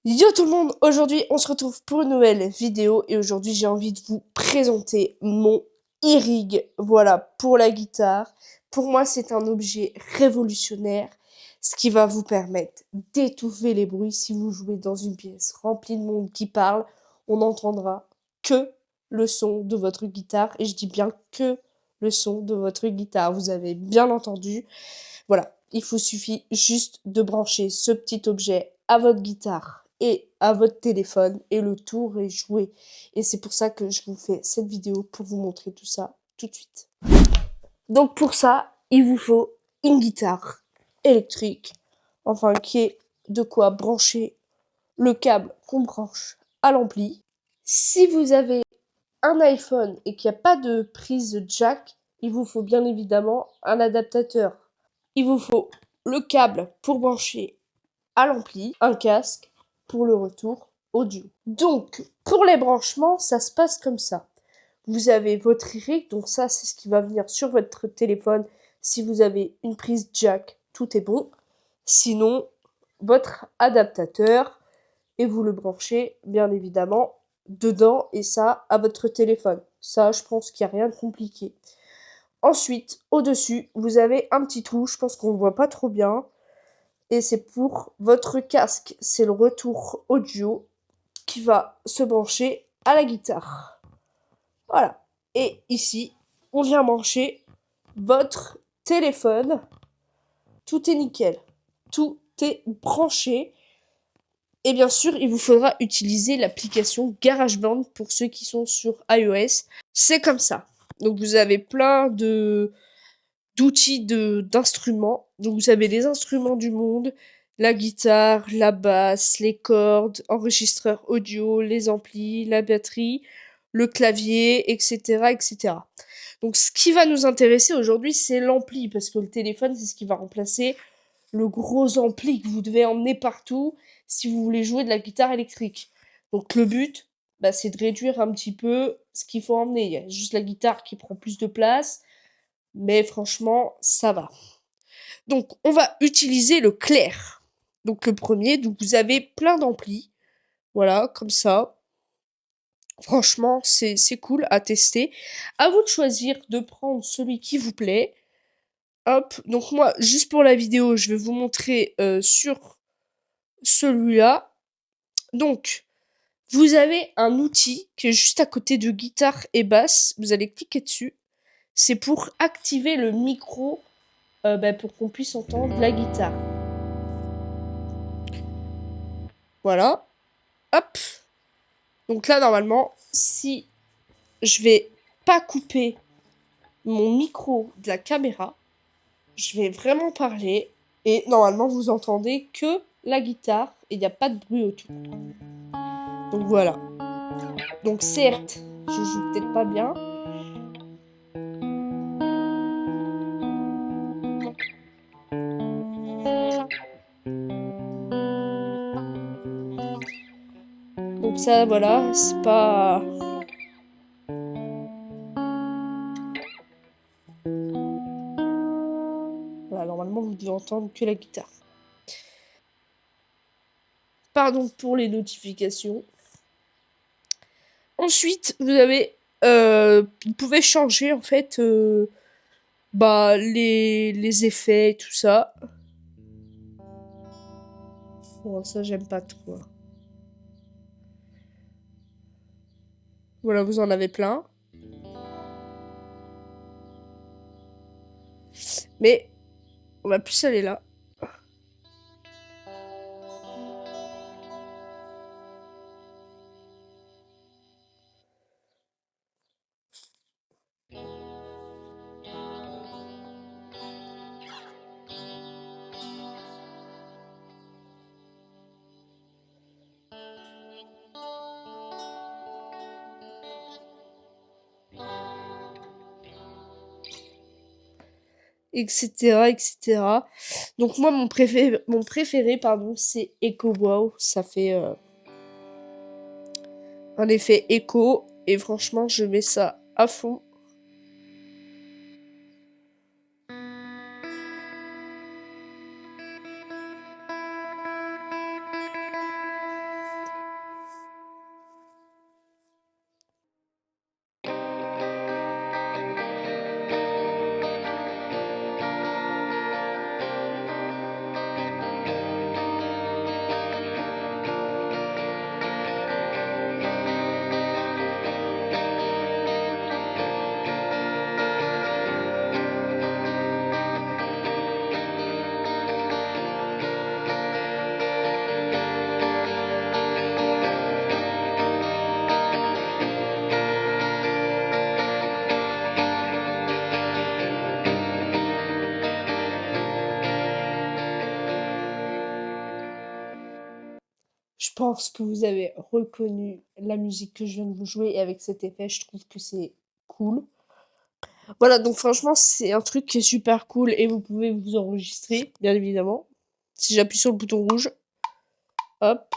Yo tout le monde, aujourd'hui on se retrouve pour une nouvelle vidéo et aujourd'hui j'ai envie de vous présenter mon e-rig, voilà, pour la guitare. Pour moi c'est un objet révolutionnaire, ce qui va vous permettre d'étouffer les bruits. Si vous jouez dans une pièce remplie de monde qui parle, on n'entendra que le son de votre guitare, et je dis bien que le son de votre guitare, vous avez bien entendu. Voilà, il vous suffit juste de brancher ce petit objet à votre guitare et à votre téléphone et le tour est joué. Et c'est pour ça que je vous fais cette vidéo pour vous montrer tout ça tout de suite. Donc pour ça, il vous faut une guitare électrique, enfin qui est de quoi brancher le câble qu'on branche à l'ampli. Si vous avez un iPhone et qu'il n'y a pas de prise jack, il vous faut bien évidemment un adaptateur. Il vous faut le câble pour brancher à l'ampli, un casque pour le retour audio. Donc, pour les branchements, ça se passe comme ça. Vous avez votre rig, donc ça, c'est ce qui va venir sur votre téléphone. Si vous avez une prise jack, tout est bon. Sinon, votre adaptateur, et vous le branchez, bien évidemment, dedans, et ça, à votre téléphone. Ça, je pense qu'il n'y a rien de compliqué. Ensuite, au-dessus, vous avez un petit trou, je pense qu'on ne voit pas trop bien, et c'est pour votre casque. C'est le retour audio qui va se brancher à la guitare. Voilà. Et ici, on vient brancher votre téléphone. Tout est nickel. Tout est branché. Et bien sûr, il vous faudra utiliser l'application GarageBand pour ceux qui sont sur iOS. C'est comme ça. Donc vous avez plein d'outils d'instruments. Donc vous avez les instruments du monde, la guitare, la basse, les cordes, enregistreur audio, les amplis, la batterie, le clavier, etc., etc. Donc ce qui va nous intéresser aujourd'hui, c'est l'ampli, parce que le téléphone, c'est ce qui va remplacer le gros ampli que vous devez emmener partout si vous voulez jouer de la guitare électrique. Donc le but, bah, c'est de réduire un petit peu ce qu'il faut emmener. Il y a juste la guitare qui prend plus de place, mais franchement, ça va. Donc, on va utiliser le clair. Donc, le premier, donc vous avez plein d'amplis. Voilà, comme ça. Franchement, c'est cool à tester. À vous de choisir de prendre celui qui vous plaît. Hop, donc moi, juste pour la vidéo, je vais vous montrer sur celui-là. Donc, vous avez un outil qui est juste à côté de guitare et basse. Vous allez cliquer dessus. C'est pour activer le micro pour qu'on puisse entendre la guitare. Voilà. Hop. Donc là, normalement, si je vais pas couper mon micro de la caméra, je vais vraiment parler et normalement, vous entendez que la guitare et il n'y a pas de bruit autour. Donc voilà. Donc certes, je joue peut-être pas bien. Donc ça, voilà, c'est pas... Voilà, normalement, vous devez entendre que la guitare. Pardon pour les notifications. Ensuite, vous avez... vous pouvez changer, en fait, les effets et tout ça. Bon, ça, j'aime pas trop. Voilà, vous en avez plein. Mais on va plus aller là. Etc., etc. Donc moi, mon préféré pardon, c'est Echo Wow. Ça fait un effet écho. Et franchement, je mets ça à fond. Je pense que vous avez reconnu la musique que je viens de vous jouer et avec cet effet, je trouve que c'est cool. Voilà, donc franchement, c'est un truc qui est super cool et vous pouvez vous enregistrer, bien évidemment. Si j'appuie sur le bouton rouge, hop.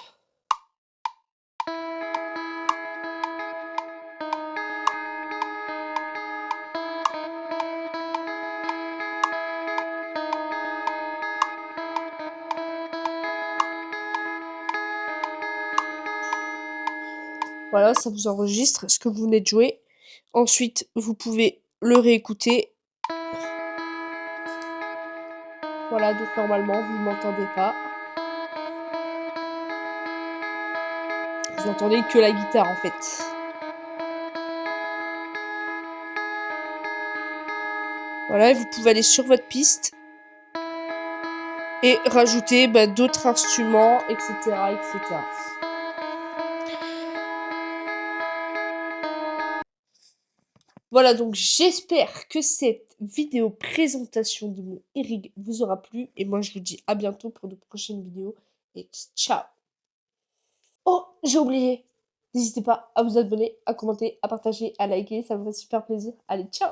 Voilà, ça vous enregistre ce que vous venez de jouer. Ensuite, vous pouvez le réécouter. Voilà, donc normalement, vous ne m'entendez pas. Vous n'entendez que la guitare en fait. Voilà, et vous pouvez aller sur votre piste et rajouter d'autres instruments, etc., etc. Voilà, donc j'espère que cette vidéo présentation de mon Erig vous aura plu. Et moi, je vous dis à bientôt pour de prochaines vidéos. Et ciao! Oh, j'ai oublié! N'hésitez pas à vous abonner, à commenter, à partager, à liker. Ça me fait super plaisir. Allez, ciao!